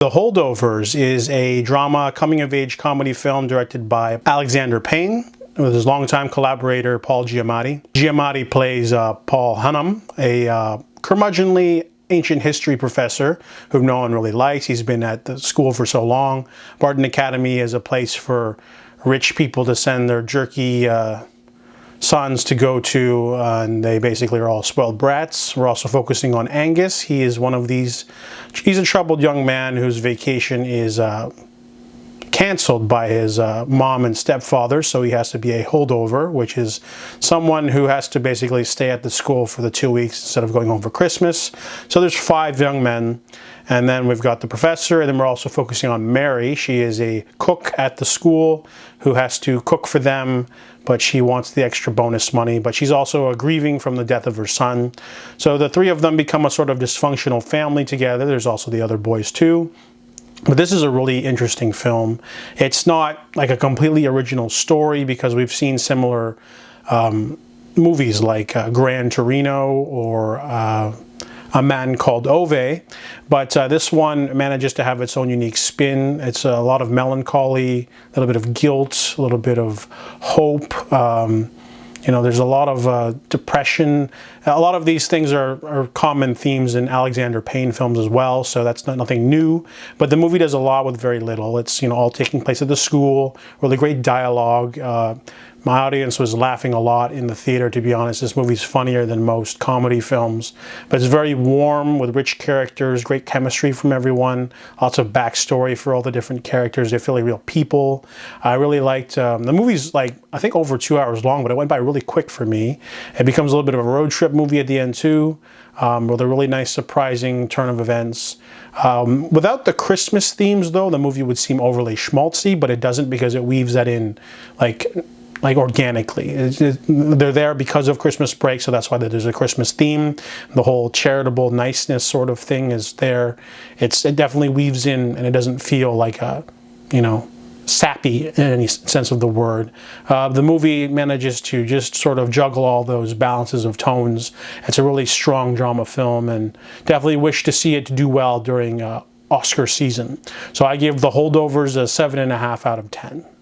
The Holdovers is a drama coming-of-age comedy film directed by Alexander Payne with his longtime collaborator Paul Giamatti. Giamatti plays Paul Hunnam, a curmudgeonly ancient history professor who no one really likes. He's been at the school for so long. Barton Academy is a place for rich people to send their jerky sons to go to, and they basically are all spoiled brats. We're also focusing on Angus. He is one of these, he's a troubled young man whose vacation is canceled by his mom and stepfather, so he has to be a holdover, which is someone who has to basically stay at the school for the 2 weeks instead of going home for Christmas. So there's 5 young men, and then we've got the professor, and then we're also focusing on Mary. She is a cook at the school who has to cook for them, but she wants the extra bonus money, but she's also grieving from the death of her son. So the 3 of them become a sort of dysfunctional family together. There's also the other boys too. But this is a really interesting film. It's not like a completely original story because we've seen similar movies like Gran, Torino or A Man Called Ove, but this one manages to have its own unique spin. It's a lot of melancholy, a little bit of guilt, a little bit of hope. You know, there's a lot of depression. A lot of these things are common themes in Alexander Payne films as well, so that's nothing new. But the movie does a lot with very little. It's, you know, all taking place at the school, really great dialogue. My audience was laughing a lot in the theater, to be honest. This movie's funnier than most comedy films, but it's very warm with rich characters, great chemistry from everyone, lots of backstory for all the different characters. They feel like real people. I really liked, the movie's like, I think over 2 hours long, but it went by really quick for me. It becomes a little bit of a road trip movie at the end too, with a really nice surprising turn of events. Without the Christmas themes though, the movie would seem overly schmaltzy, but it doesn't because it weaves that in like organically. They're there because of Christmas break, so that's why there's a Christmas theme. The whole charitable niceness sort of thing is there. It definitely weaves in, and it doesn't feel like a, you know, sappy in any sense of the word. The movie manages to just sort of juggle all those balances of tones. It's a really strong drama film, and definitely wish to see it do well during Oscar season. So I give The Holdovers a 7.5 out of 10.